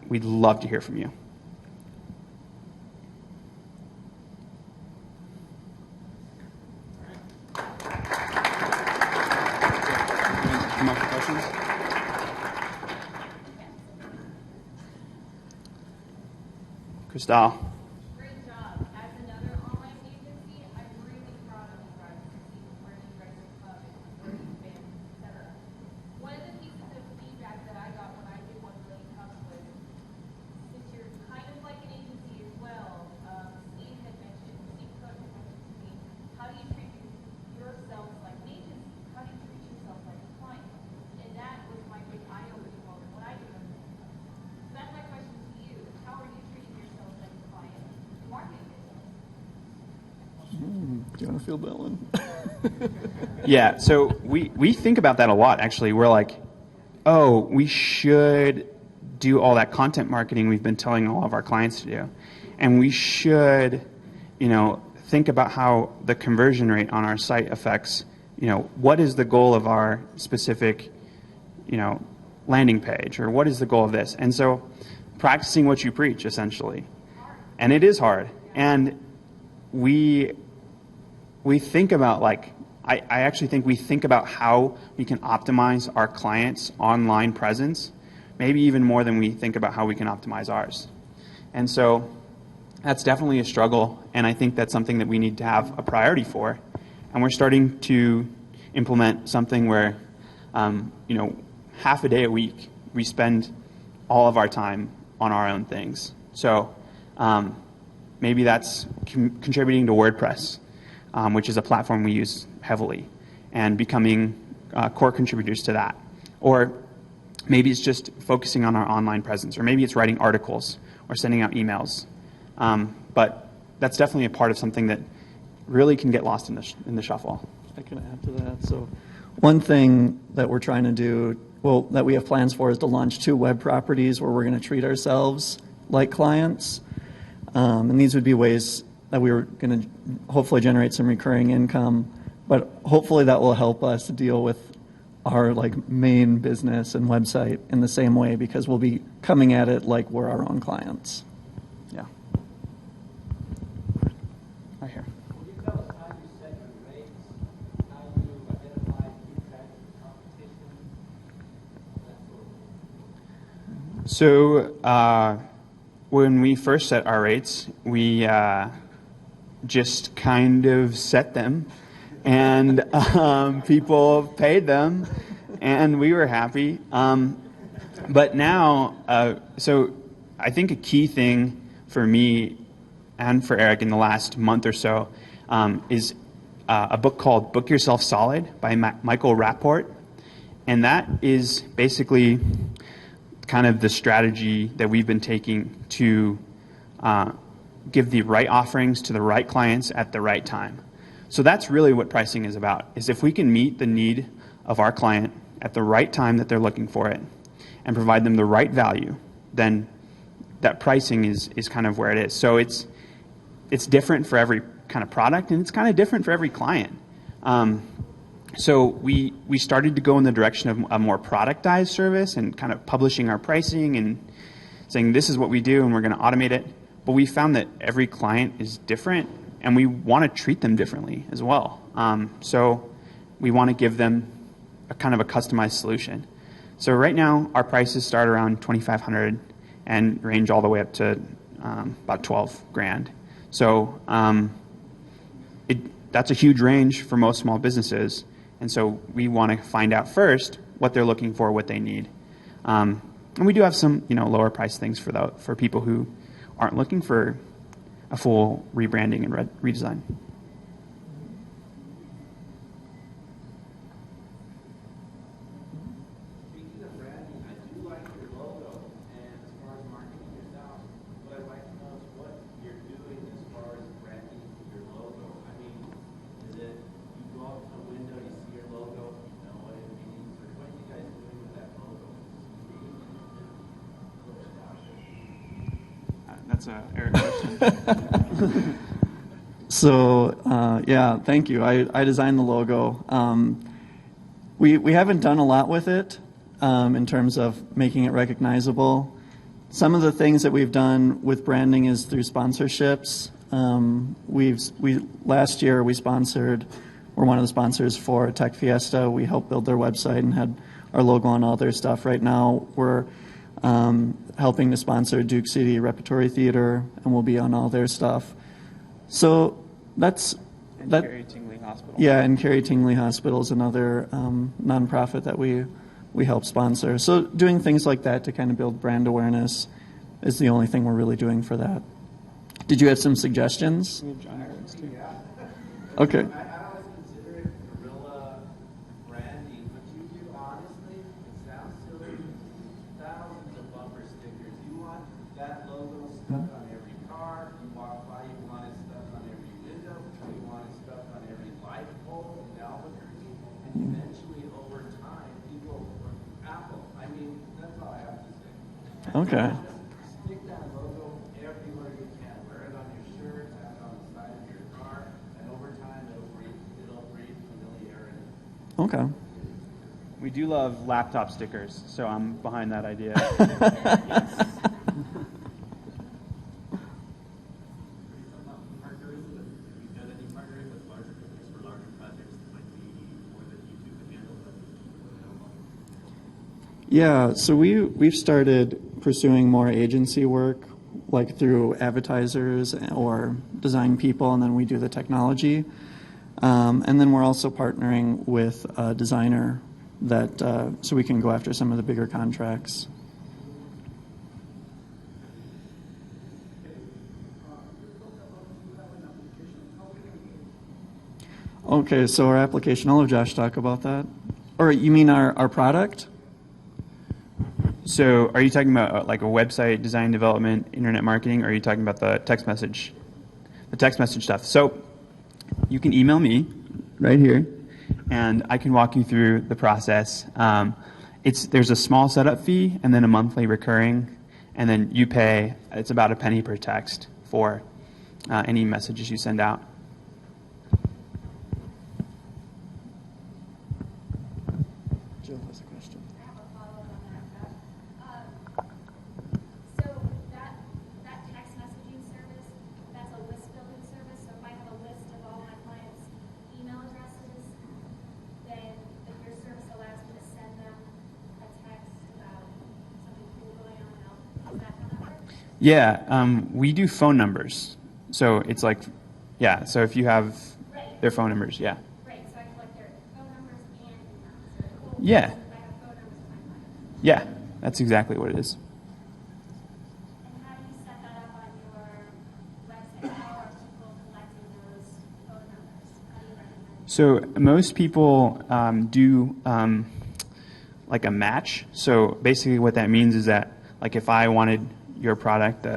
we'd love to hear from you. Come up with questions? Crystal. Great job. As another online agency, I'm really proud of you guys to see where you guys have come and where you've been, etc. One of the pieces of feedback that I got when I did 1 Million Cups was, since you're kind of like an agency as well, Steve Cook had mentioned to me, how do you treat yourselves like an agency? How do you treat yourself like a client? And that was my big eye-opening moment when I did 1 Million Cups. So that's my question to you. How are you treating yourself like a client in marketing business? Do you want to field that one? Yeah, so we think about that a lot, actually. We're like, oh, we should do all that content marketing we've been telling all of our clients to do. And we should, think about how the conversion rate on our site affects, what is the goal of our specific, landing page, or what is the goal of this? And so practicing what you preach, essentially. And it is hard. And we think about, I actually think we think about how we can optimize our clients' online presence, maybe even more than we think about how we can optimize ours. And so that's definitely a struggle, and I think that's something that we need to have a priority for. And we're starting to implement something where, half a day a week, we spend all of our time on our own things. So maybe that's contributing to WordPress, which is a platform we use heavily, and becoming core contributors to that. Or maybe it's just focusing on our online presence, or maybe it's writing articles or sending out emails. But that's definitely a part of something that really can get lost in the shuffle. I can add to that. So one thing that we're trying to do, that we have plans for, is to launch 2 web properties where we're going to treat ourselves like clients. And these would be ways that we were going to hopefully generate some recurring income, but hopefully that will help us deal with our main business and website in the same way, because we'll be coming at it like we're our own clients. Yeah. Right here. Will you tell us how you set your rates, how you identify key tracks of competition, that sort of thing? So when we first set our rates, we just kind of set them, and people paid them, and we were happy. But now, so I think a key thing for me and for Eric in the last month or so is a book called Book Yourself Solid by Michael Rapport. And that is basically kind of the strategy that we've been taking to give the right offerings to the right clients at the right time. So that's really what pricing is about, is if we can meet the need of our client at the right time that they're looking for it and provide them the right value, then that pricing is kind of where it is. So it's different for every kind of product, and it's kind of different for every client. So we started to go in the direction of a more productized service and kind of publishing our pricing and saying this is what we do and we're going to automate it. But we found that every client is different, and we want to treat them differently as well. So we want to give them a kind of a customized solution. So right now our prices start around $2,500 and range all the way up to about $12,000. So that's a huge range for most small businesses. And so we want to find out first what they're looking for, what they need. And we do have some, lower price things for people who aren't looking for a full rebranding and redesign. Speaking of branding, I do like your logo, and as far as marketing yourself, what I'd like to know is what you're doing as far as branding your logo. I mean, is it you go out to the window, you see your logo, you know what it means, or what are you guys doing with that logo? That's a Eric question. So, thank you. I designed the logo. We haven't done a lot with it in terms of making it recognizable. Some of the things that we've done with branding is through sponsorships. Last year we're one of the sponsors for Tech Fiesta. We helped build their website and had our logo on all their stuff. Right now we're helping to sponsor Duke City Repertory Theater, and we'll be on all their stuff. So that's that. Carrie Tingley Hospital. Yeah, and Carrie Tingley Hospital is another nonprofit that we help sponsor. So doing things like that to kind of build brand awareness is the only thing we're really doing for that. Did you have some suggestions? We have John Edwards, too. Okay. I always consider it guerrilla branding, but you do honestly, it sounds silly, thousands of bumper stickers. You want that logo stuck on every car, you walk by, you want it stuck on every window, you want it stuck on every light pole in Albuquerque, and eventually over time, people, Apple, I mean, that's all I have to say. Okay. Stick that logo everywhere you can. Wear it on your shirt, have it on the side of your car, and over time it'll breed familiarity. Okay. We do love laptop stickers, so I'm behind that idea. Yeah, so we've started pursuing more agency work, like through advertisers or design people, and then we do the technology. And then we're also partnering with a designer that so we can go after some of the bigger contracts. Okay, so our application, I'll have Josh talk about that. Or you mean our product? So are you talking about like a website design development, internet marketing, or are you talking about the text message stuff? So you can email me right here, and I can walk you through the process. There's a small setup fee and then a monthly recurring, and then you pay, it's about a penny per text for any messages you send out. Jill has a question. I have a follow-up on that. So that text messaging service, that's a list building service. So if I have a list of all my clients' email addresses, then your service allows me to send them a text about something cool going on now. Is that how that works? Yeah, we do phone numbers. So it's like, yeah, so if you have Right. their phone numbers, yeah. Right. So I collect their phone numbers and emails. So the whole Yeah. list, I have phone numbers of my clients. Yeah, that's exactly what it is. And how do you set that up on your website? How are people collecting those phone numbers? How do you recommend? So most people do like a match. So basically what that means is that like if I wanted your product,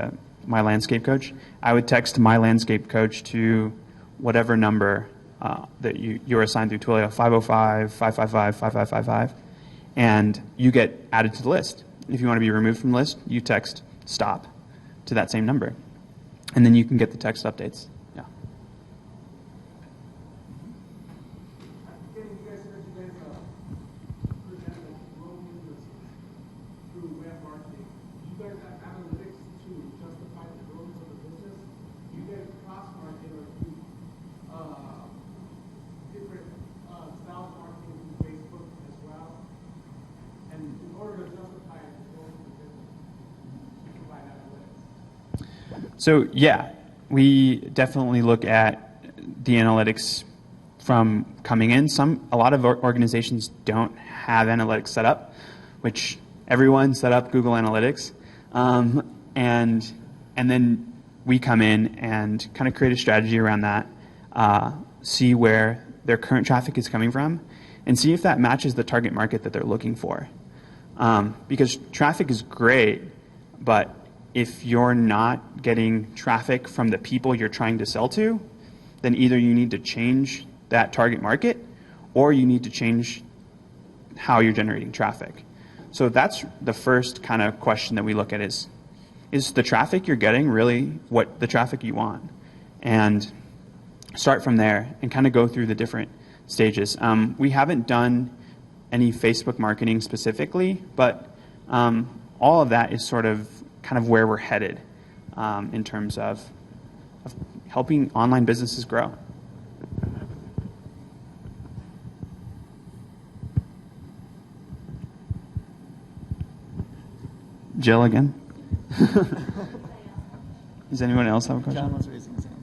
my landscape coach, I would text my landscape coach to whatever number that you're assigned through Twilio, 505-555-5555, and you get added to the list. If you want to be removed from the list, you text stop to that same number, and then you can get the text updates. Yeah. You guys said you guys present growing business through web marketing. You guys have analytics to justify the growth of the business. You guys cross market or do different styles of marketing through Facebook as well. And in order to justify the growth of the business, you provide analytics. So yeah, we definitely look at the analytics from coming in. A lot of organizations don't have analytics set up, which everyone set up Google Analytics, and then we come in and kind of create a strategy around that, see where their current traffic is coming from, and see if that matches the target market that they're looking for. Because traffic is great, but if you're not getting traffic from the people you're trying to sell to, then either you need to change that target market or you need to change how you're generating traffic. So that's the first kind of question that we look at is the traffic you're getting really what the traffic you want? And start from there and kind of go through the different stages. We haven't done any Facebook marketing specifically, but all of that is sort of kind of where we're headed in terms of helping online businesses grow. Jill again? Does anyone else have a question? John was raising his hand.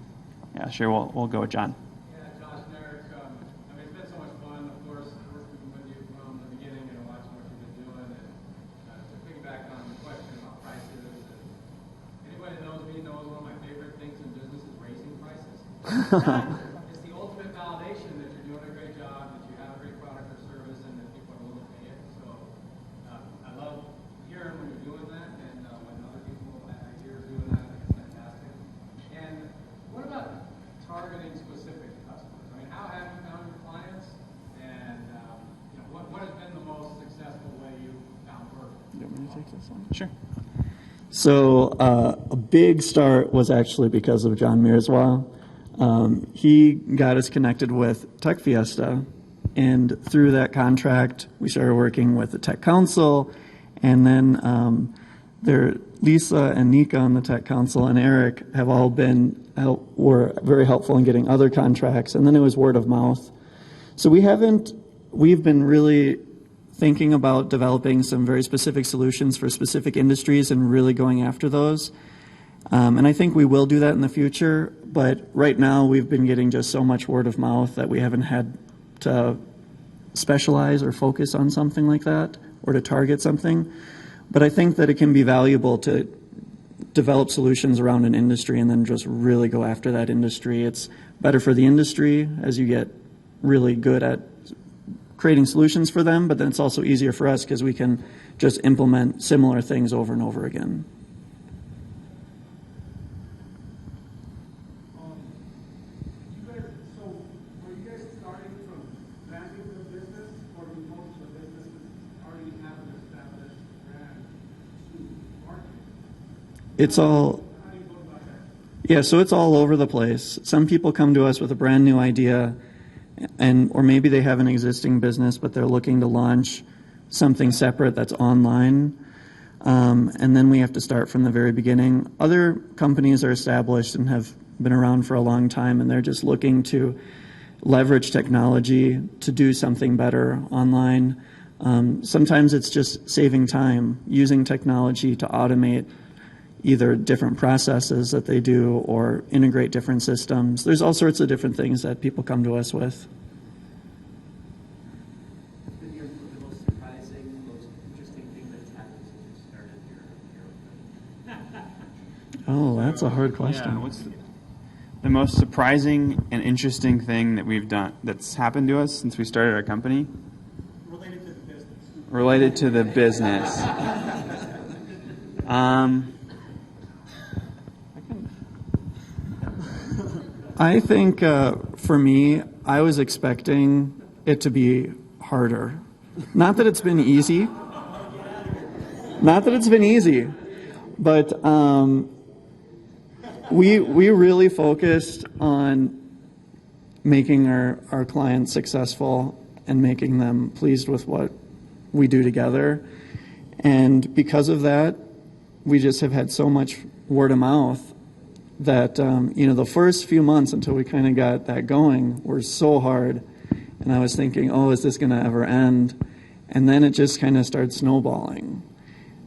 Yeah, sure. We'll go with John. Yeah, Josh and Eric, I mean, it's been so much fun, of course, working with you from the beginning and watching what you've been doing. And to piggyback on the question about prices, anybody that knows me knows one of my favorite things in business is raising prices. It's the ultimate validation that you're doing a great job, that you have a great product or service, and that people are willing to pay it. So I love hearing when you're doing that, and when other people I hear doing that, I think it's fantastic. And what about targeting specific customers? I mean, how have you found your clients, and what has been the most successful way you found work? You want me to take this one? Sure. So a big start was actually because of John Mirswa. He got us connected with Tech Fiesta, and through that contract, we started working with the Tech Council, and then Lisa and Nika on the Tech Council and Eric have all were very helpful in getting other contracts, and then it was word of mouth. So we've been really thinking about developing some very specific solutions for specific industries and really going after those. And I think we will do that in the future, but right now we've been getting just so much word of mouth that we haven't had to specialize or focus on something like that or to target something. But I think that it can be valuable to develop solutions around an industry and then just really go after that industry. It's better for the industry as you get really good at creating solutions for them, but then it's also easier for us because we can just implement similar things over and over again. So were you guys starting from brand new to the business, or you most of the businesses already have an established brand to market? It's all, How do you go about that? yeah, so it's all over the place. Some people come to us with a brand new idea, or maybe they have an existing business, but they're looking to launch something separate that's online. And then we have to start from the very beginning. Other companies are established and have been around for a long time, and they're just looking to leverage technology to do something better online. Sometimes it's just saving time, using technology to automate either different processes that they do or integrate different systems. There's all sorts of different things that people come to us with. What's been the most surprising, most interesting thing that's happened since you started your Oh, that's a hard question. Yeah, what's the most surprising and interesting thing that we've done that's happened to us since we started our company? Related to the business. Related to the business. I think for me, I was expecting it to be harder. Not that it's been easy. Not that it's been easy. But we really focused on making our clients successful and making them pleased with what we do together. And because of that, we just have had so much word of mouth that, the first few months until we kind of got that going were so hard. And I was thinking, oh, is this going to ever end? And then it just kind of started snowballing.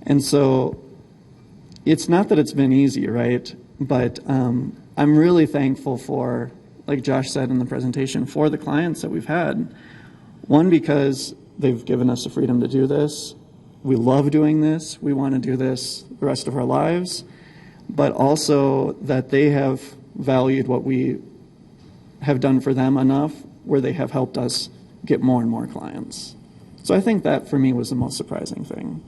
And so it's not that it's been easy, right? But I'm really thankful for, like Josh said in the presentation, for the clients that we've had. One, because they've given us the freedom to do this. We love doing this. We want to do this the rest of our lives. But also that they have valued what we have done for them enough where they have helped us get more and more clients. So I think that for me was the most surprising thing.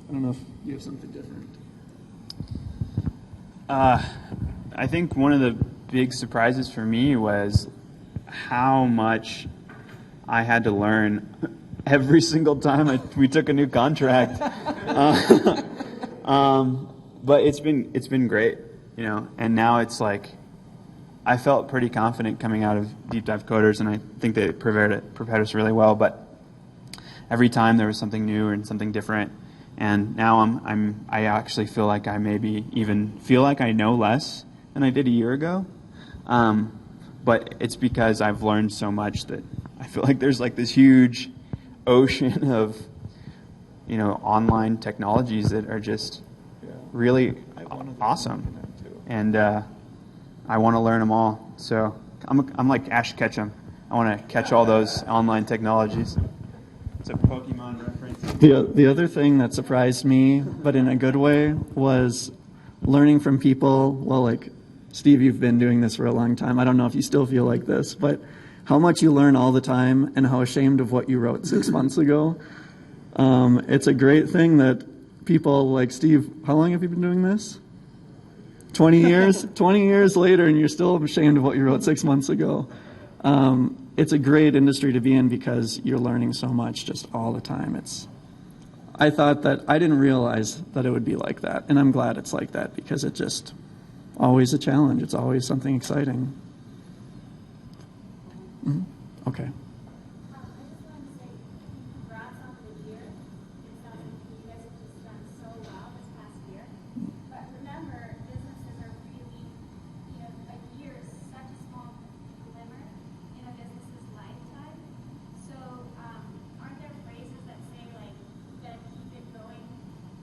I don't know if you have something different. I think one of the big surprises for me was how much I had to learn every single time we took a new contract. But it's been great, and now it's like I felt pretty confident coming out of Deep Dive Coders, and I think they prepared us really well. But every time there was something new and something different, And now I actually feel like I maybe even feel like I know less than I did a year ago. But it's because I've learned so much that I feel like there's like this huge ocean of, online technologies that are just really awesome. And I want to learn them all. So I'm like Ash Ketchum. I want to catch all those online technologies. It's a Pokemon reference. The other thing that surprised me, but in a good way, was learning from people. Well, like Steve, you've been doing this for a long time. I don't know if you still feel like this, but how much you learn all the time and how ashamed of what you wrote 6 months ago. It's a great thing that people like Steve, how long have you been doing this? 20 years? 20 years later, and you're still ashamed of what you wrote 6 months ago. It's a great industry to be in because you're learning so much just all the time. I thought that I didn't realize that it would be like that, and I'm glad it's like that because it's just always a challenge. It's always something exciting. Mm-hmm. Okay. I just want to say congrats on the year. It sounds like you guys have just done so well this past year. But remember, businesses are really, a year is such a small glimmer in a business's lifetime. So aren't there phrases that say, like, you gotta keep it going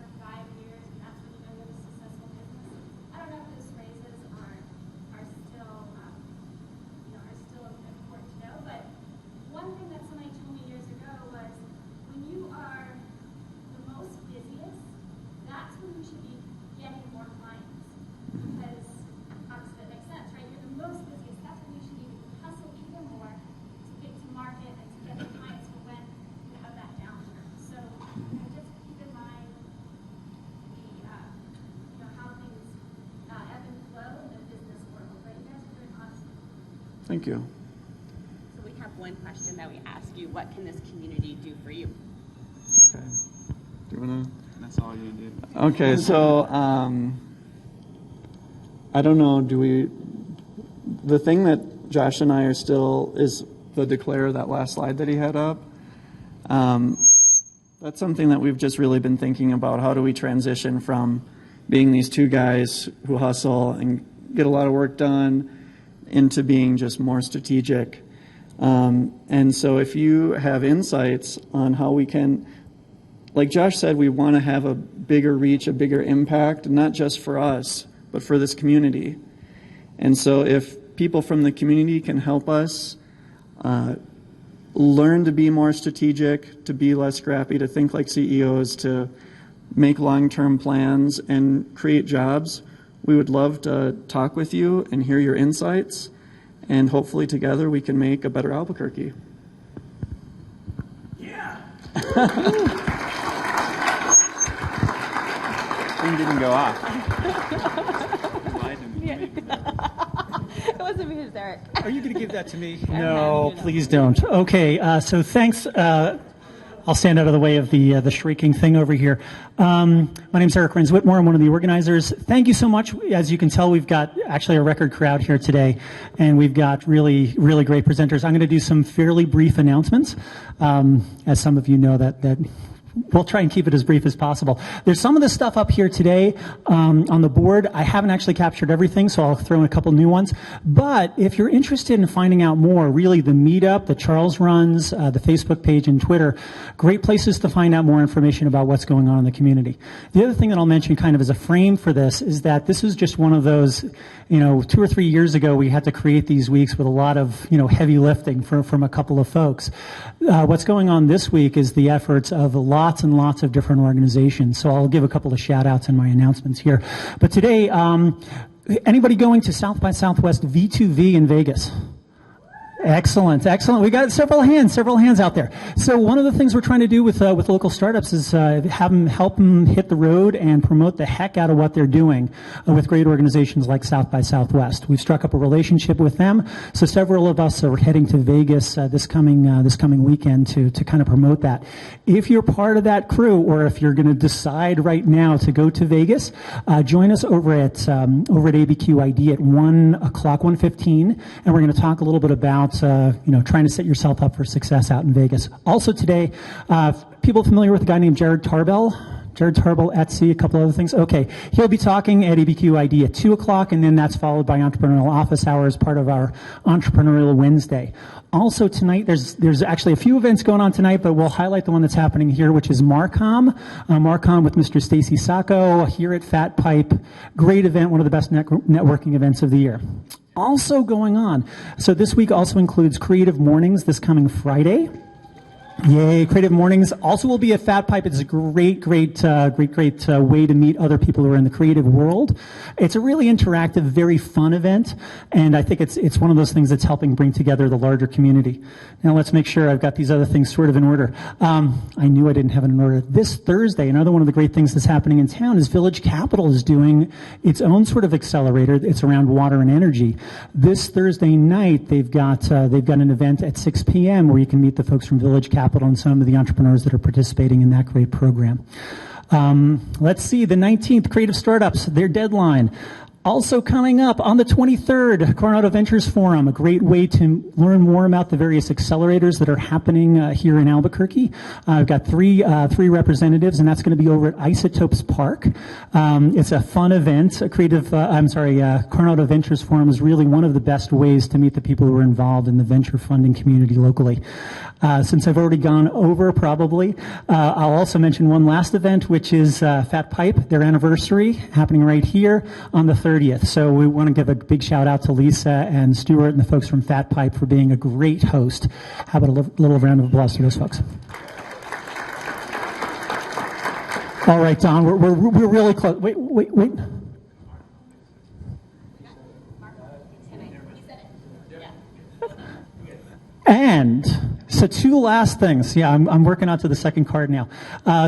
for 5 years and that's when you know you have a successful business? I don't know if those phrases are still, are still important to know, but one thing that somebody told me years ago was when you are the most busiest, that's when you should be getting more clients. Because obviously that makes sense, right? You're the most busiest, that's when you should even hustle even more to get to market and to get the clients for when you have that downturn. So just keep in mind the how things ebb and flow in the business world. But you guys are doing awesome. Thank you. So we have one question that we ask you: what can this community do for you? Okay. Do you want to? That's all you do. Okay, so I don't know, the thing that Josh and I are still is the declare, that last slide that he had up. That's something that we've just really been thinking about. How do we transition from being these two guys who hustle and get a lot of work done into being just more strategic? And so if you have insights on how we can, like Josh said, we want to have a bigger reach, a bigger impact, not just for us, but for this community. And so if people from the community can help us learn to be more strategic, to be less scrappy, to think like CEOs, to make long-term plans and create jobs, we would love to talk with you and hear your insights. And hopefully together we can make a better Albuquerque. Yeah. Thing didn't go off. Lied to me. It wasn't me, it was Eric. Are you going to give that to me? No, Please don't. Okay, so thanks. I'll stand out of the way of the shrieking thing over here. My name's Eric Renz-Whitmore. I'm one of the organizers. Thank you so much. As you can tell, we've got actually a record crowd here today, and we've got really, really great presenters. I'm going to do some fairly brief announcements. As some of you know, that we'll try and keep it as brief as possible. There's some of the stuff up here today on the board. I haven't actually captured everything, so I'll throw in a couple new ones. But if you're interested in finding out more, really the meetup that Charles runs, the Facebook page and Twitter, great places to find out more information about what's going on in the community. The other thing that I'll mention kind of as a frame for this is that this is just one of those, 2 or 3 years ago, we had to create these weeks with a lot of, heavy lifting from a couple of folks. What's going on this week is the efforts of lots and lots of different organizations. So I'll give a couple of shout outs in my announcements here. But today, anybody going to South by Southwest V2V in Vegas? Excellent, excellent. We got several hands out there. So one of the things we're trying to do with local startups is help them hit the road and promote the heck out of what they're doing with great organizations like South by Southwest. We've struck up a relationship with them, so several of us are heading to Vegas this coming weekend to kind of promote that. If you're part of that crew, or if you're going to decide right now to go to Vegas, join us over at ABQ ID at 1:15, and we're going to talk a little bit about trying to set yourself up for success out in Vegas. Also today, people familiar with a guy named Jared Tarbell? Jared Tarble, Etsy, a couple other things. Okay, he'll be talking at ABQ ID at 2 o'clock, and then that's followed by Entrepreneurial Office Hours, part of our Entrepreneurial Wednesday. Also tonight, there's actually a few events going on tonight, but we'll highlight the one that's happening here, which is Marcom. Marcom with Mr. Stacy Sacco here at Fat Pipe. Great event, one of the best networking events of the year. Also going on, so this week also includes Creative Mornings this coming Friday. Yay, Creative Mornings also will be a Fat Pipe. It's a great way to meet other people who are in the creative world. It's a really interactive, very fun event, and I think it's one of those things that's helping bring together the larger community. Now let's make sure I've got these other things sort of in order. I knew I didn't have it in order. This Thursday, another one of the great things that's happening in town is Village Capital is doing its own sort of accelerator. It's around water and energy. This Thursday night, they've got an event at 6 p.m. where you can meet the folks from Village Capital and some of the entrepreneurs that are participating in that great program. Let's see, the 19th, Creative Startups, their deadline. Also coming up on the 23rd, Coronado Ventures Forum, a great way to learn more about the various accelerators that are happening here in Albuquerque. I've got three representatives, and that's going to be over at Isotopes Park. It's a fun event. Coronado Ventures Forum is really one of the best ways to meet the people who are involved in the venture funding community locally. Since I've already gone over, probably, I'll also mention one last event, which is Fat Pipe, their anniversary, happening right here on the 30th. So we want to give a big shout out to Lisa and Stuart and the folks from Fat Pipe for being a great host. How about a little round of applause to those folks? All right, Don, we're really close. Wait. And so two last things. Yeah, I'm working on to the second card now.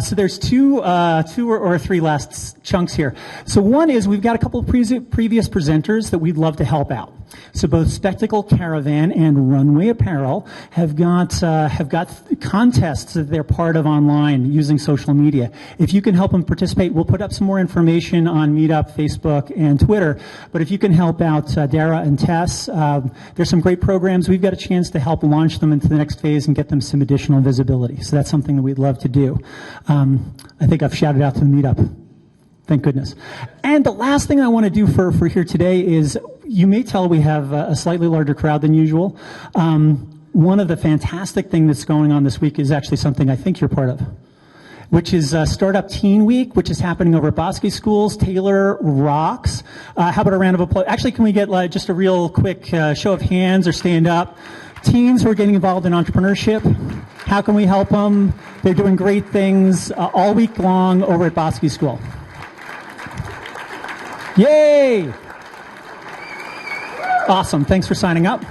So there's two or three last chunks here. So one is we've got a couple of previous presenters that we'd love to help out. So both Spectacle Caravan and Runway Apparel have got contests that they're part of online using social media. If you can help them participate, we'll put up some more information on Meetup, Facebook, and Twitter. But if you can help out Dara and Tess, there's some great programs. We've got a chance to help launch them into the next phase and get them some additional visibility. So that's something that we'd love to do. I think I've shouted out to the Meetup. Thank goodness. And the last thing I want to do for here today is, you may tell we have a slightly larger crowd than usual. One of the fantastic things that's going on this week is actually something I think you're part of, which is Startup Teen Week, which is happening over at Bosque Schools. Taylor rocks. How about a round of applause? Actually, can we get just a real quick show of hands or stand up? Teens who are getting involved in entrepreneurship, how can we help them? They're doing great things all week long over at Bosque School. Yay! Awesome. Thanks for signing up.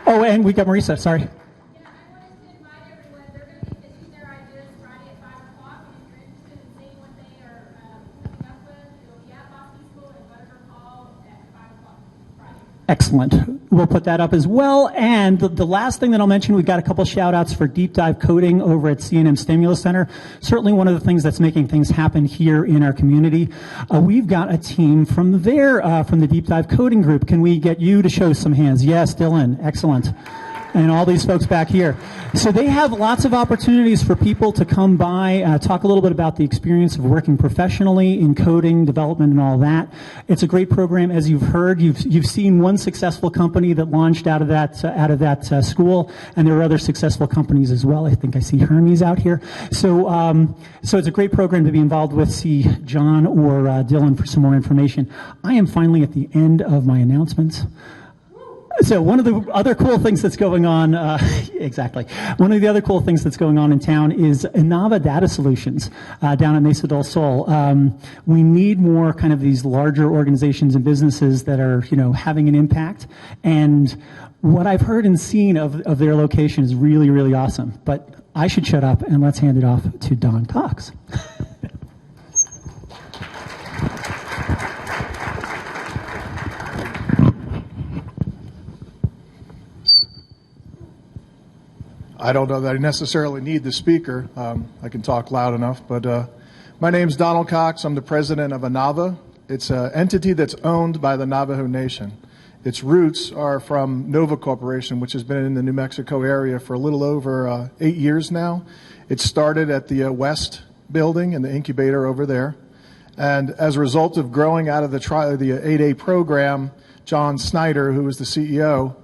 Oh, and we got Marisa. Sorry. Yeah, I wanted to invite everyone. They're going to be pitching their ideas Friday at 5 o'clock. If you're interested in seeing what they are coming up with, it'll be at Bosque School in Butterford Hall at 5 o'clock Friday. Excellent. We'll put that up as well. And the last thing that I'll mention, we've got a couple shout outs for Deep Dive Coding over at C&M Stimulus Center. Certainly one of the things that's making things happen here in our community. We've got a team from the Deep Dive Coding group. Can we get you to show some hands? Yes, Dylan. Excellent. And all these folks back here. So they have lots of opportunities for people to come by, talk a little bit about the experience of working professionally in coding, development, and all that. It's a great program. As you've heard, you've seen one successful company that launched out of that school, and there are other successful companies as well. I think I see Hermes out here. So it's a great program to be involved with. See John or Dylan for some more information. I am finally at the end of my announcements. So one of the other cool things that's going on, exactly. One of the other cool things that's going on in town is Innova Data Solutions down at Mesa del Sol. We need more kind of these larger organizations and businesses that are, having an impact. And what I've heard and seen of their location is really, really awesome. But I should shut up and let's hand it off to Don Cox. I don't know that I necessarily need the speaker. I can talk loud enough, but my name's Donald Cox. I'm the president of Innova. It's an entity that's owned by the Navajo Nation. Its roots are from Nova Corporation, which has been in the New Mexico area for a little over 8 years now. It started at the West building and the incubator over there. And as a result of growing out of the 8A program, John Snyder, who was the CEO,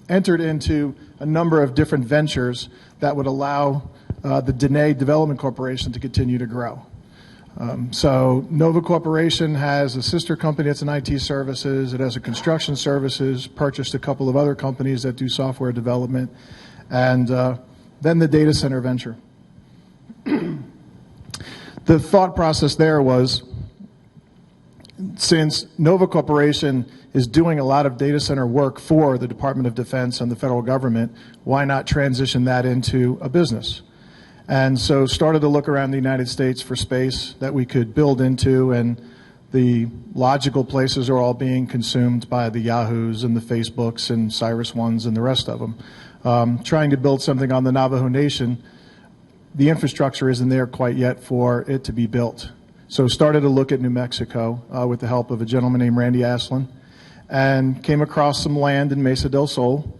entered into a number of different ventures that would allow the Dene Development Corporation to continue to grow. So Nova Corporation has a sister company that's in IT services. It has a construction services, purchased a couple of other companies that do software development, and then the data center venture. The thought process there was, since Nova Corporation is doing a lot of data center work for the Department of Defense and the federal government, why not transition that into a business? And so started to look around the United States for space that we could build into, and the logical places are all being consumed by the Yahoos and the Facebooks and Cyrus Ones and the rest of them. Trying to build something on the Navajo Nation, the infrastructure isn't there quite yet for it to be built. So started to look at New Mexico with the help of a gentleman named Randy Aslan, and came across some land in Mesa del Sol.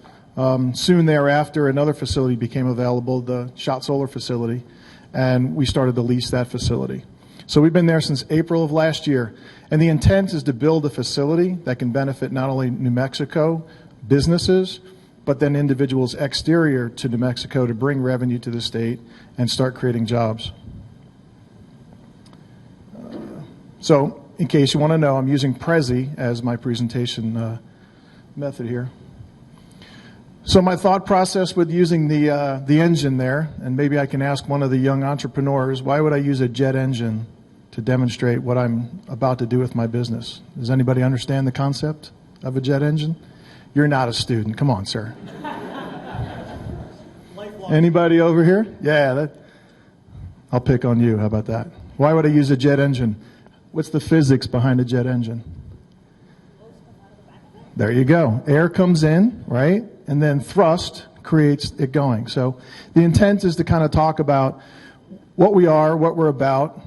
Soon thereafter, another facility became available, the Shot Solar facility, and we started to lease that facility. So we've been there since April of last year, and the intent is to build a facility that can benefit not only New Mexico businesses, but then individuals exterior to New Mexico to bring revenue to the state and start creating jobs. So in case you want to know, I'm using Prezi as my presentation method here. So my thought process with using the engine there, and maybe I can ask one of the young entrepreneurs, why would I use a jet engine to demonstrate what I'm about to do with my business? Does anybody understand the concept of a jet engine? You're not a student. Come on, sir. Anybody over here? Yeah, I'll pick on you. How about that? Why would I use a jet engine? What's the physics behind a jet engine? There you go. Air comes in, right? And then thrust creates it going. So the intent is to kind of talk about what we are, what we're about,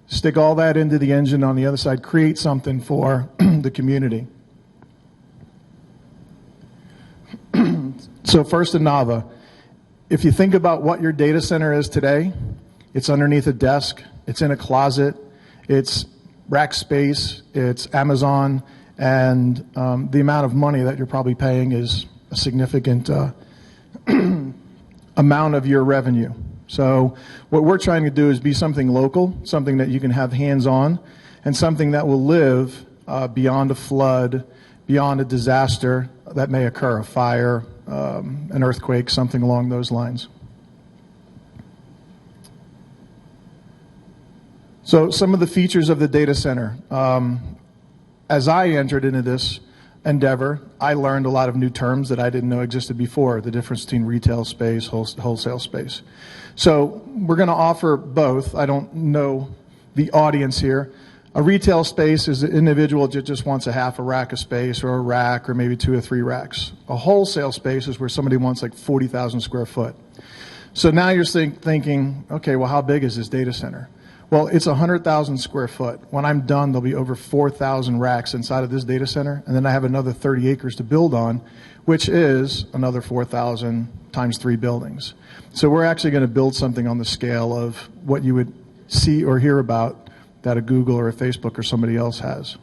stick all that into the engine on the other side, create something for the community. So first in Nava, if you think about what your data center is today, it's underneath a desk, it's in a closet, it's rack space, it's Amazon, and the amount of money that you're probably paying is a significant amount of your revenue. So what we're trying to do is be something local, something that you can have hands-on, and something that will live beyond a flood, beyond a disaster that may occur, a fire, an earthquake, something along those lines. So some of the features of the data center. As I entered into this endeavor, I learned a lot of new terms that I didn't know existed before, the difference between retail space, wholesale space. So we're going to offer both. I don't know the audience here. A retail space is an individual that just wants a half a rack of space, or a rack, or maybe 2 or 3 racks. A wholesale space is where somebody wants like 40,000 square foot. So now you're thinking, okay, well, how big is this data center? Well, it's 100,000 square foot. When I'm done, there'll be over 4,000 racks inside of this data center, and then I have another 30 acres to build on, which is another 4,000 times 3 buildings. So we're actually going to build something on the scale of what you would see or hear about that a Google or a Facebook or somebody else has.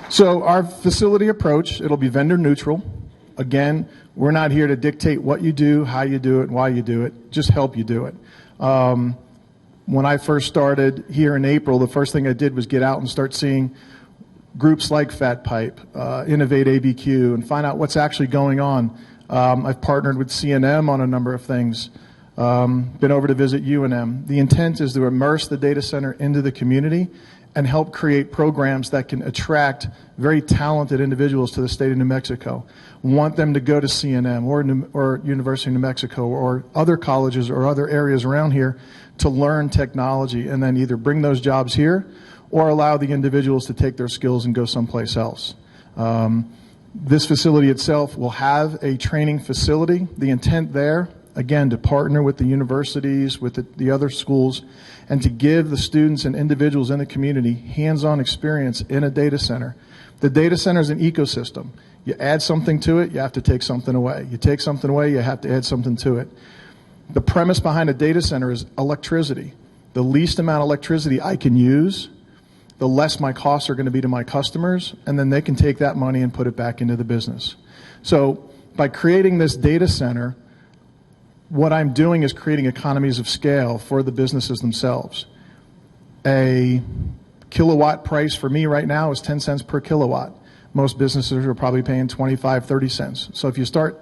So our facility approach, it'll be vendor neutral. Again, we're not here to dictate what you do, how you do it, why you do it, just help you do it. When I first started here in April, the first thing I did was get out and start seeing groups like Fat Pipe, Innovate ABQ, and find out what's actually going on. I've partnered with CNM on a number of things, been over to visit UNM. The intent is to immerse the data center into the community and help create programs that can attract very talented individuals to the state of New Mexico. Want them to go to CNM or University of New Mexico or other colleges or other areas around here to learn technology, and then either bring those jobs here or allow the individuals to take their skills and go someplace else. This facility itself will have a training facility. The intent there, again, to partner with the universities, with the other schools, and to give the students and individuals in the community hands-on experience in a data center. The data center is an ecosystem. You add something to it, you have to take something away. You take something away, you have to add something to it. The premise behind a data center is electricity. The least amount of electricity I can use, the less my costs are going to be to my customers, and then they can take that money and put it back into the business. So by creating this data center, what I'm doing is creating economies of scale for the businesses themselves. A kilowatt price for me right now is 10 cents per kilowatt. Most businesses are probably paying 25, 30 cents. So if you start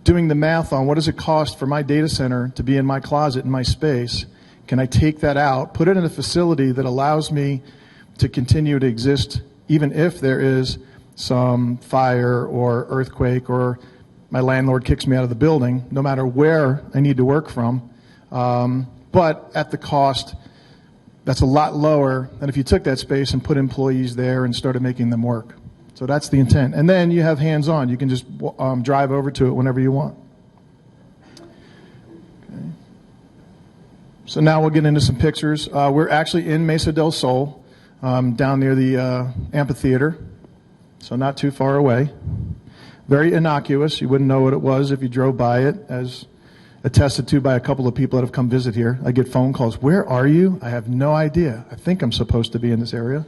doing the math on what does it cost for my data center to be in my closet, in my space, can I take that out, put it in a facility that allows me to continue to exist even if there is some fire or earthquake or my landlord kicks me out of the building, no matter where I need to work from, but at the cost that's a lot lower than if you took that space and put employees there and started making them work. So that's the intent. And then you have hands-on. You can just drive over to it whenever you want. Okay. So now we'll get into some pictures. We're actually in Mesa del Sol, down near the amphitheater, so not too far away. Very innocuous. You wouldn't know what it was if you drove by it, as attested to by a couple of people that have come visit here. I get phone calls. Where are you? I have no idea. I think I'm supposed to be in this area.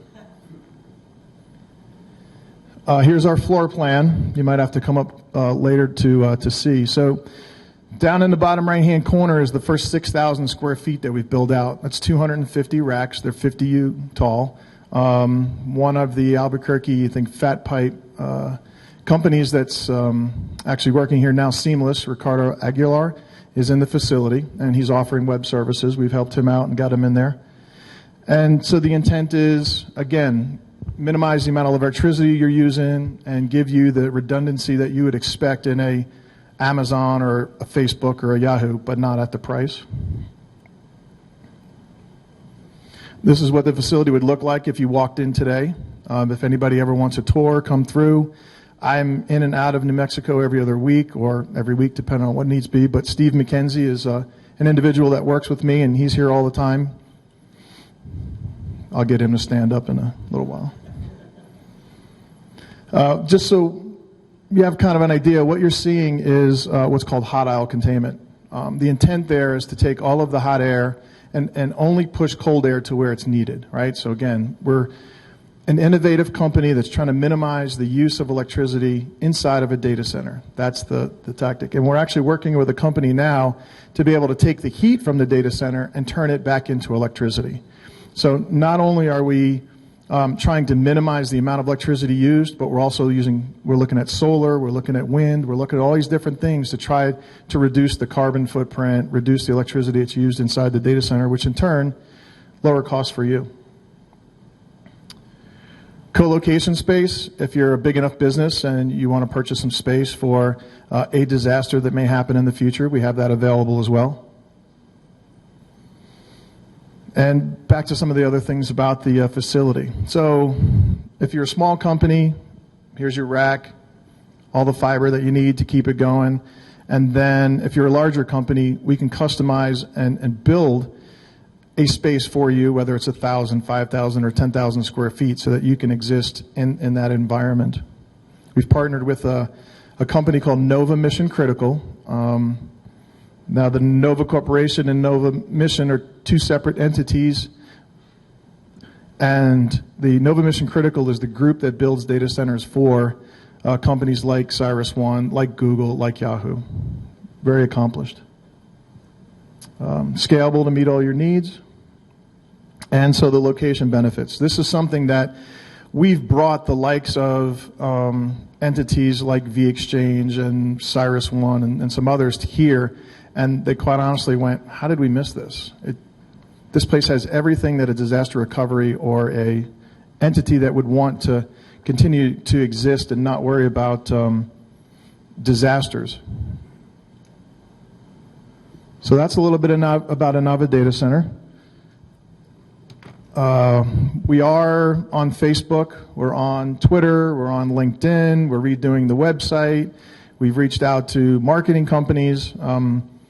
Here's our floor plan. You might have to come up later to see. So down in the bottom right-hand corner is the first 6,000 square feet that we've built out. That's 250 racks. They're 50U tall. One of the Albuquerque, I think, fat pipe companies that's actually working here now, Seamless, Ricardo Aguilar, is in the facility, and he's offering web services. We've helped him out and got him in there. And so the intent is, again, minimize the amount of electricity you're using and give you the redundancy that you would expect in a Amazon or a Facebook or a Yahoo, but not at the price. This is what the facility would look like if you walked in today. If anybody ever wants a tour, come through. I'm in and out of New Mexico every other week or every week, depending on what needs to be. But Steve McKenzie is an individual that works with me, and he's here all the time. I'll get him to stand up in a little while. Just so you have kind of an idea, what you're seeing is what's called hot aisle containment. The intent there is to take all of the hot air and only push cold air to where it's needed, right? So again, we're an innovative company that's trying to minimize the use of electricity inside of a data center. That's the tactic. And we're actually working with a company now to be able to take the heat from the data center and turn it back into electricity. So not only are we trying to minimize the amount of electricity used, but we're looking at solar, we're looking at wind, we're looking at all these different things to try to reduce the carbon footprint, reduce the electricity that's used inside the data center, which in turn, lower costs for you. Co-location space, if you're a big enough business and you want to purchase some space for a disaster that may happen in the future, we have that available as well. And back to some of the other things about the facility. So if you're a small company, here's your rack, all the fiber that you need to keep it going. And then if you're a larger company, we can customize and build a space for you, whether it's 1,000, 5,000, or 10,000 square feet, so that you can exist in that environment. We've partnered with a company called Nova Mission Critical. Now, the Nova Corporation and Nova Mission are two separate entities, and the Nova Mission Critical is the group that builds data centers for companies like CyrusOne, like Google, like Yahoo. Very accomplished. Scalable to meet all your needs. And so the location benefits. This is something that we've brought the likes of entities like VExchange and CyrusOne and some others here, and they quite honestly went, how did we miss this? This place has everything that a disaster recovery or a entity that would want to continue to exist and not worry about disasters. So that's a little bit about a Nava data center. We are on Facebook, we're on Twitter, we're on LinkedIn, we're redoing the website, we've reached out to marketing companies.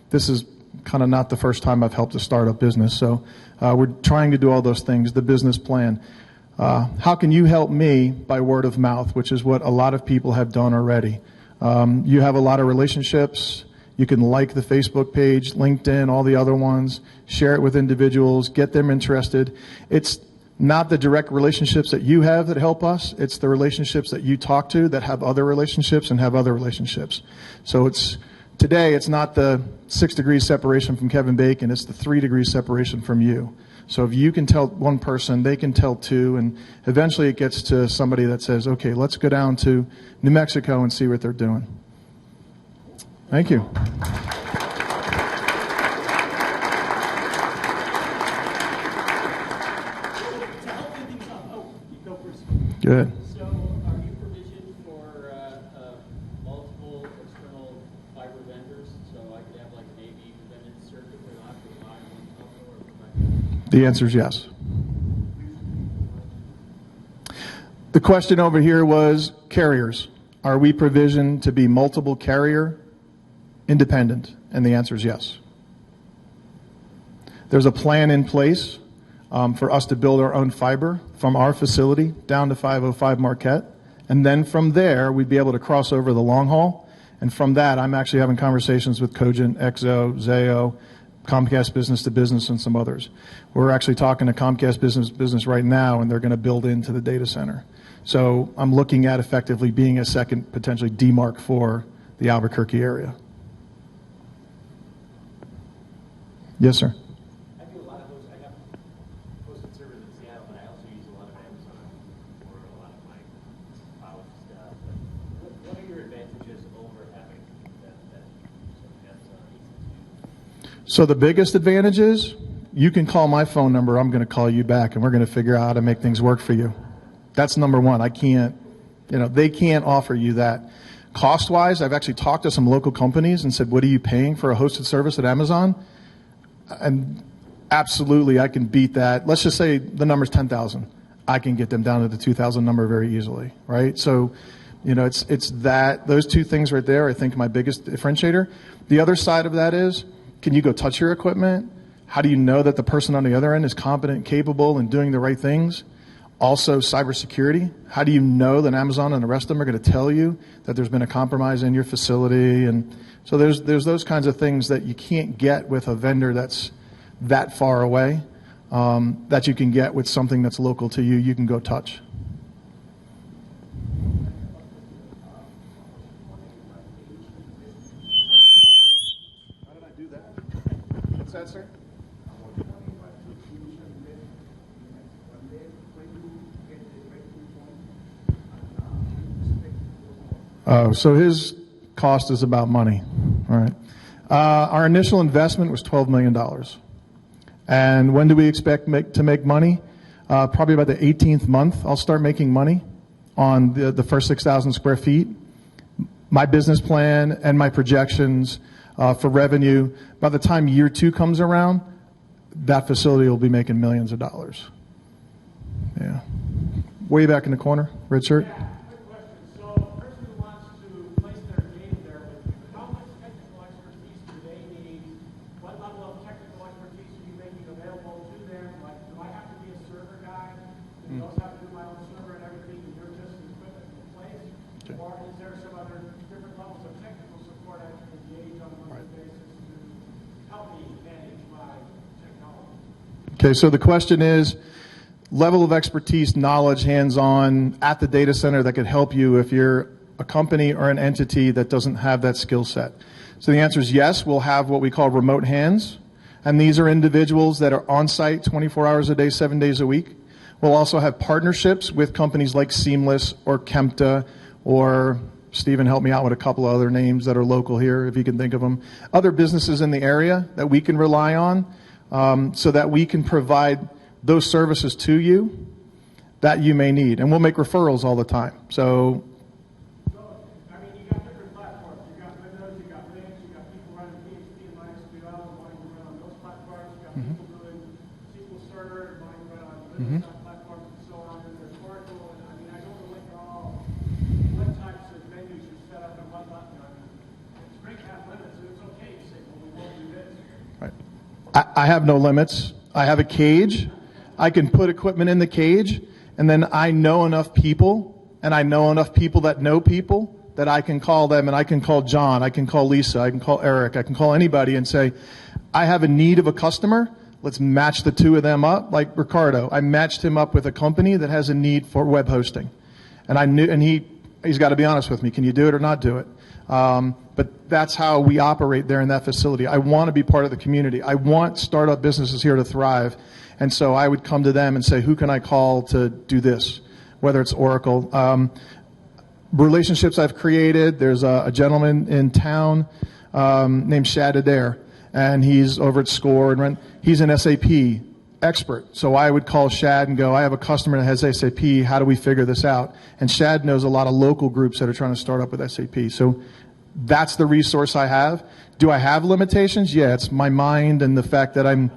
This is kind of not the first time I've helped a startup business, so we're trying to do all those things, the business plan. How can you help me? By word of mouth, which is what a lot of people have done already. You have a lot of relationships. You can like the Facebook page, LinkedIn, all the other ones, share it with individuals, get them interested. It's not the direct relationships that you have that help us. It's the relationships that you talk to that have other relationships and have other relationships. So today it's not the 6 degrees separation from Kevin Bacon, it's the 3 degrees separation from you. So if you can tell one person, they can tell two, and eventually it gets to somebody that says, okay, let's go down to New Mexico and see what they're doing. Thank you. Good. So are you provisioned for multiple external fiber vendors? So I could have like maybe vended circuit where I could buy one or The answer is yes. The question over here was carriers. Are we provisioned to be multiple carrier independent? And the answer is yes. There's a plan in place for us to build our own fiber from our facility down to 505 Marquette. And then from there, we'd be able to cross over the long haul. And from that, I'm actually having conversations with Cogent, XO, Zayo, Comcast Business to Business, and some others. We're actually talking to Comcast Business right now, and they're going to build into the data center. So I'm looking at effectively being a second, potentially DMARC for the Albuquerque area. Yes, sir. I do a lot of those. I have hosted servers in Seattle, but I also use a lot of Amazon for a lot of my cloud stuff. What are your advantages over having that Amazon? So the biggest advantage is you can call my phone number. I'm going to call you back, and we're going to figure out how to make things work for you. That's number one. I can't, they can't offer you that. Cost-wise, I've actually talked to some local companies and said, what are you paying for a hosted service at Amazon? And absolutely, I can beat that. Let's just say the number's 10,000. I can get them down to the 2,000 number very easily, right? So, it's that, those two things right there, I think, my biggest differentiator. The other side of that is, can you go touch your equipment? How do you know that the person on the other end is competent, capable, and doing the right things? Also, cybersecurity. How do you know that Amazon and the rest of them are going to tell you that there's been a compromise in your facility? And so there's those kinds of things that you can't get with a vendor that's that far away, that you can get with something that's local to you. You can go touch. How did I do that? What's that, sir? So his cost is about money. All right. Our initial investment was $12 million. And when do we expect to make money? Probably about the 18th month, I'll start making money on the first 6,000 square feet. My business plan and my projections for revenue, by the time year 2 comes around, that facility will be making millions of dollars. Yeah. Way back in the corner, red shirt. Okay, so the question is, level of expertise, knowledge, hands-on at the data center that could help you if you're a company or an entity that doesn't have that skill set. So the answer is yes, we'll have what we call remote hands, and these are individuals that are on-site 24 hours a day, 7 days a week. We'll also have partnerships with companies like Seamless or Kempta, or Stephen, help me out with a couple of other names that are local here, if you can think of them. Other businesses in the area that we can rely on, so that we can provide those services to you that you may need. And we'll make referrals all the time. So, I mean, you got different platforms. You got Windows, you got Linux, you got people running PHP and MySQL and wanting to run on those platforms. You got people doing SQL Server and wanting to run on Linux platforms and so on. And there's Oracle. And I mean, I don't know what types of menus you set up and what not. I mean, it's great to have limits. And it's okay to say, well, we won't do this. right. I have no limits. I have a cage. I can put equipment in the cage, And then I know enough people, and I know enough people that know people, that I can call them, and I can call John, I can call Lisa, I can call Eric, I can call anybody and say, I have a need of a customer. Let's match the two of them up. Like Ricardo, I matched him up with a company that has a need for web hosting. And I knew, and he's got to be honest with me. Can you do it or not do it? But that's how we operate there in that facility. I want to be part of the community. I want startup businesses here to thrive. And so I would come to them and say, who can I call to do this? Whether it's Oracle. Relationships I've created. There's a gentleman in town named Shad Adair, and he's over at SCORE, and he's an SAP expert. So I would call Shad and go, I have a customer that has SAP. How do we figure this out? And Shad knows a lot of local groups that are trying to start up with SAP. So that's the resource I have. Do I have limitations? Yeah, it's my mind and the fact that I'm,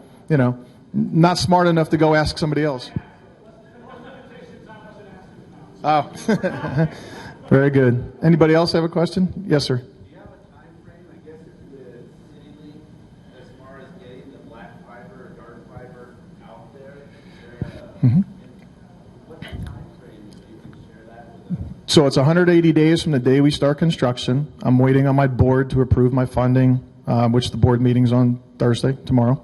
not smart enough to go ask somebody else. Oh, very good. Anybody else have a question? Yes, sir. Do you have a time frame, I guess, with CityLink as far as getting the black fiber or dark fiber out there? What's the time frame, if you can share that with us? So it's 180 days from the day we start construction. I'm waiting on my board to approve my funding, which the board meeting's on Thursday, tomorrow.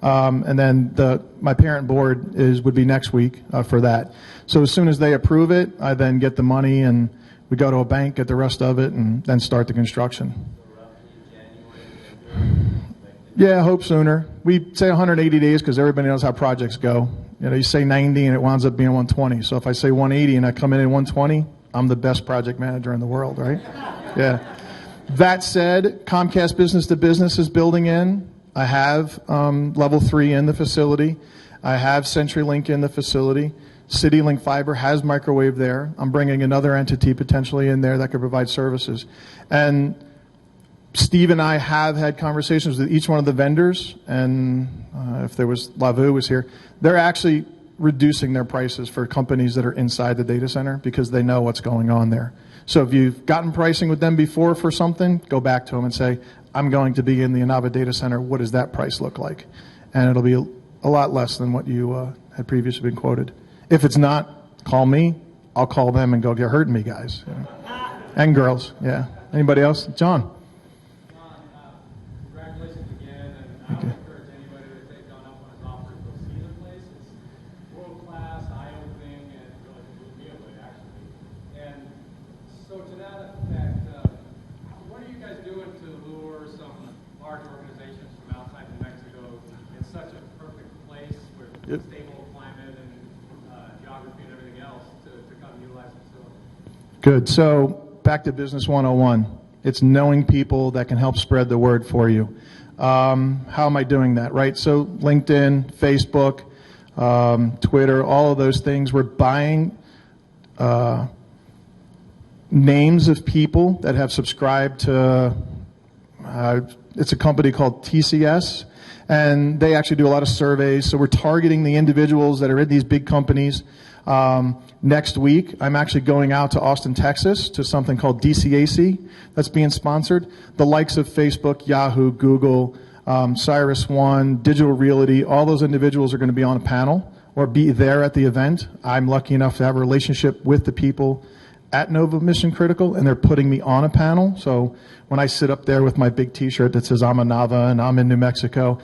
And then my parent board would be next week for that. So as soon as they approve it, I then get the money and we go to a bank, get the rest of it, and then start the construction. So roughly January, Yeah, I hope sooner. We say 180 days because everybody knows how projects go. You say 90 and it winds up being 120. So if I say 180 and I come in at 120, I'm the best project manager in the world, right? Yeah. That said, Comcast Business to Business is building in. I have level 3 in the facility. I have CenturyLink in the facility. CityLink Fiber has microwave there. I'm bringing another entity potentially in there that could provide services. And Steve and I have had conversations with each one of the vendors, and if there was, Lavu was here, they're actually reducing their prices for companies that are inside the data center because they know what's going on there. So if you've gotten pricing with them before for something, go back to them and say, I'm going to be in the Inava data center. What does that price look like? And it'll be a lot less than what you had previously been quoted. If it's not, call me. I'll call them and go, you're hurting me, guys. And girls, yeah. Anybody else? John. Congratulations again, and I would encourage anybody to take John up on his offer to go see the place. It's world-class, eye-opening, and really blew me away, actually. And so to that effect, what are you guys doing to lure some large organizations from outside New Mexico? It's such a perfect place with stable climate and geography and everything else to come utilize the facility. Good. So back to Business 101. It's knowing people that can help spread the word for you. How am I doing that, right? So LinkedIn, Facebook, Twitter, all of those things. We're buying names of people that have subscribed to, it's a company called TCS, and they actually do a lot of surveys. So we're targeting the individuals that are in these big companies. Next week, I'm actually going out to Austin, Texas, to something called DCAC that's being sponsored. The likes of Facebook, Yahoo, Google, CyrusOne, Digital Realty, all those individuals are going to be on a panel or be there at the event. I'm lucky enough to have a relationship with the people at Nova Mission Critical, and they're putting me on a panel. So when I sit up there with my big T-shirt that says I'm a Nava and I'm in New Mexico,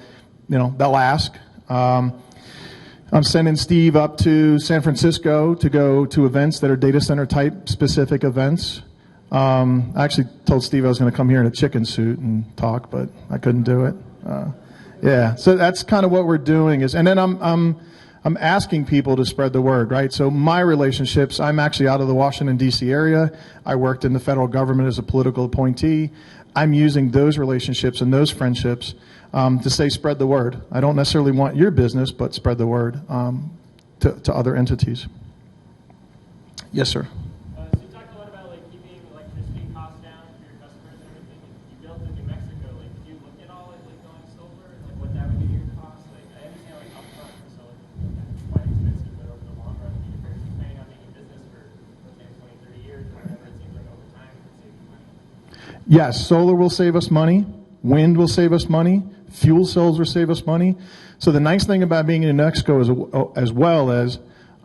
they'll ask. I'm sending Steve up to San Francisco to go to events that are data center type specific events. I actually told Steve I was going to come here in a chicken suit and talk, but I couldn't do it. Yeah, so that's kind of what we're doing and then I'm asking people to spread the word, right? So my relationships, I'm actually out of the Washington, D.C. area. I worked in the federal government as a political appointee. I'm using those relationships and those friendships to say spread the word. I don't necessarily want your business, but spread the word to other entities. Yes, sir. So you talked a lot about keeping electricity costs down for your customers and everything. You built in New Mexico. Did you look at all going solar? What that would do to your costs? I understand upfront for solar it's quite expensive, but over the long run, if you're planning on making business for let's say 20, 30 years or whatever, it seems like over time it could save you money. Yes, solar will save us money. Wind will save us money. Fuel cells will save us money. So the nice thing about being in New Mexico as well as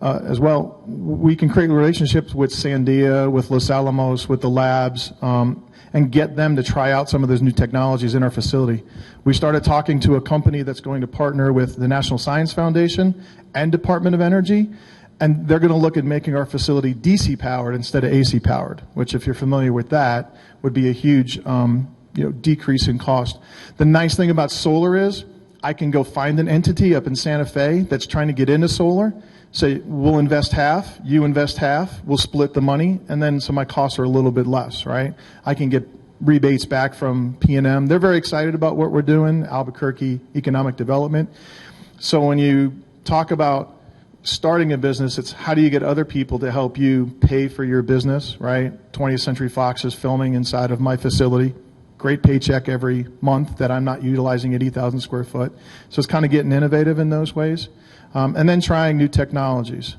as well. We can create relationships with Sandia, with Los Alamos, with the labs, and get them to try out some of those new technologies in our facility. We started talking to a company that's going to partner with the National Science Foundation and Department of Energy, and they're going to look at making our facility DC powered instead of AC powered, which, if you're familiar with that, would be a huge decrease in cost. The nice thing about solar is I can go find an entity up in Santa Fe that's trying to get into solar, say, we'll invest half, you invest half, we'll split the money, and then so my costs are a little bit less, right? I can get rebates back from P&M. They're very excited about what we're doing, Albuquerque Economic Development. So when you talk about starting a business, it's how do you get other people to help you pay for your business, right? 20th Century Fox is filming inside of my facility. Great paycheck every month that I'm not utilizing 80,000 square foot. So it's kind of getting innovative in those ways. And then trying new technologies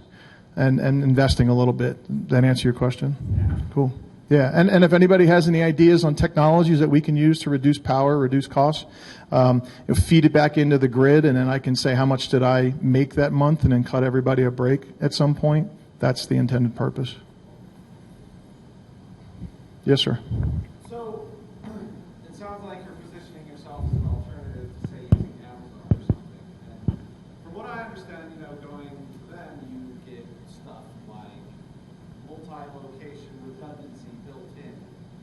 and investing a little bit. Does that answer your question? Yeah. Cool. Yeah, and if anybody has any ideas on technologies that we can use to reduce power, reduce costs, feed it back into the grid, and then I can say how much did I make that month and then cut everybody a break at some point. That's the intended purpose. Yes, sir. So it sounds like you're positioning yourself as an alternative to, say, using Amazon or something. And from what I understand, going to them, you get stuff like multi-location redundancy built in.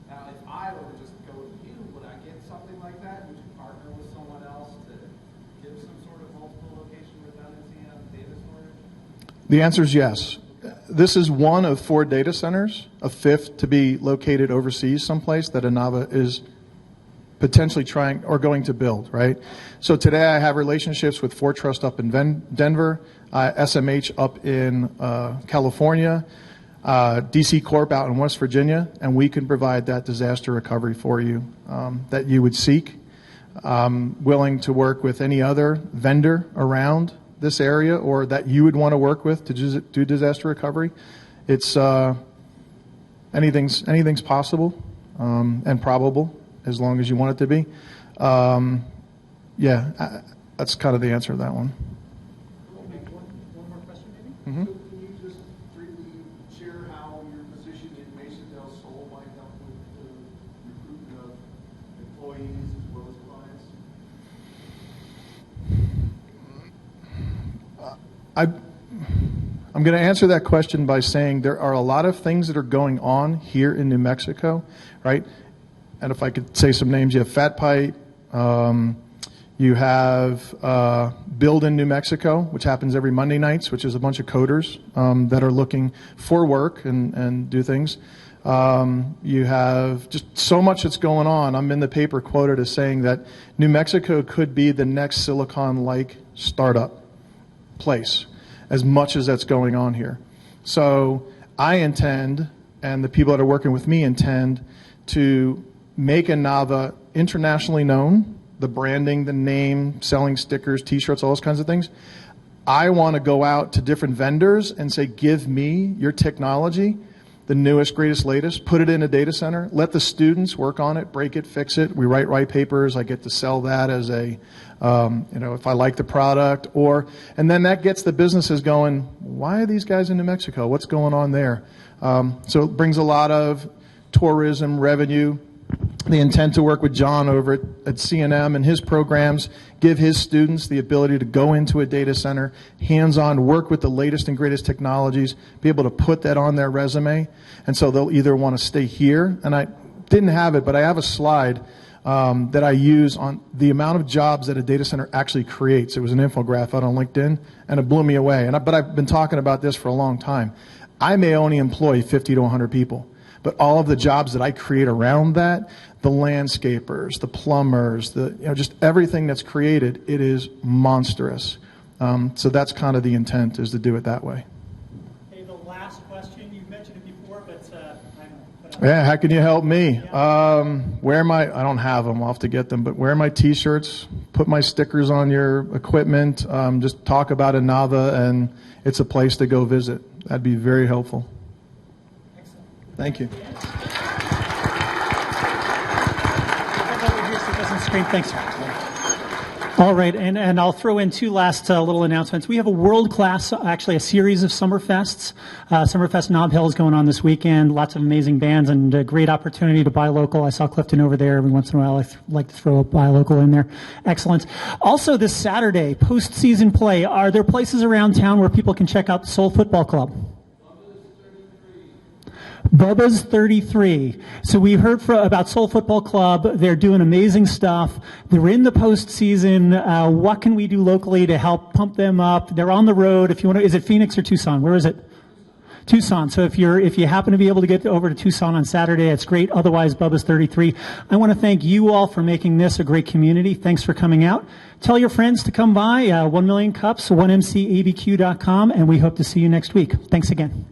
Now, if I were to just go to you, would I get something like that? Would you partner with someone else to give some sort of multiple location redundancy on data storage? The answer is yes. This is one of 4 data centers, a 5th to be located overseas someplace that Anava is potentially trying or going to build, right? So today I have relationships with Fort Trust up in Denver, SMH up in California, DC Corp out in West Virginia, and we can provide that disaster recovery for you that you would seek. Willing to work with any other vendor around this area or that you would want to work with to do disaster recovery. It's anything's possible and probable as long as you want it to be. That's kind of the answer to that one. One more question, maybe? Mm-hmm. So can you just briefly share how your position in Mason Del Sol might help with the recruitment of employees as well as clients? I'm going to answer that question by saying there are a lot of things that are going on here in New Mexico, right? And if I could say some names, you have Fat Pipe, you have Build in New Mexico, which happens every Monday nights, which is a bunch of coders that are looking for work and do things. You have just so much that's going on. I'm in the paper quoted as saying that New Mexico could be the next Silicon-like startup place, as much as that's going on here. So I intend, and the people that are working with me intend, to make Anava internationally known, the branding, the name, selling stickers, T-shirts, all those kinds of things. I want to go out to different vendors and say, give me your technology, the newest, greatest, latest, put it in a data center, let the students work on it, break it, fix it. We write white papers. I get to sell that as a, if I like the product, and then that gets the businesses going, why are these guys in New Mexico? What's going on there? So it brings a lot of tourism revenue. The intent to work with John over at CNM and his programs, give his students the ability to go into a data center, hands-on, work with the latest and greatest technologies, be able to put that on their resume. And so they'll either want to stay here, and I didn't have it, but I have a slide that I use on the amount of jobs that a data center actually creates. It was an infographic out on LinkedIn, and it blew me away. But I've been talking about this for a long time. I may only employ 50 to 100 people. But all of the jobs that I create around that, the landscapers, the plumbers, just everything that's created, it is monstrous. So that's kind of the intent, is to do it that way. Okay, the last question, you mentioned it before, but yeah, how can you help me? Wear my, I don't have them, I'll have to get them, but wear my T-shirts, put my stickers on your equipment, just talk about Anava, and it's a place to go visit. That'd be very helpful. Thank you. Thanks. All right, and I'll throw in two last little announcements. We have a world-class, actually a series of Summerfests. Summerfest Nob Hill is going on this weekend. Lots of amazing bands and a great opportunity to buy local. I saw Clifton over there. Every once in a while, I like to throw a buy local in there. Excellent. Also, this Saturday, postseason play. Are there places around town where people can check out the Soul Football Club? Bubba's 33. So we heard about Soul Football Club. They're doing amazing stuff. They're in the postseason. What can we do locally to help pump them up? They're on the road. If you want to, is it Phoenix or Tucson? Where is it? Tucson. So if you happen to be able to get over to Tucson on Saturday, it's great. Otherwise, Bubba's 33. I want to thank you all for making this a great community. Thanks for coming out. Tell your friends to come by. 1 Million Cups, 1mcabq.com, and we hope to see you next week. Thanks again.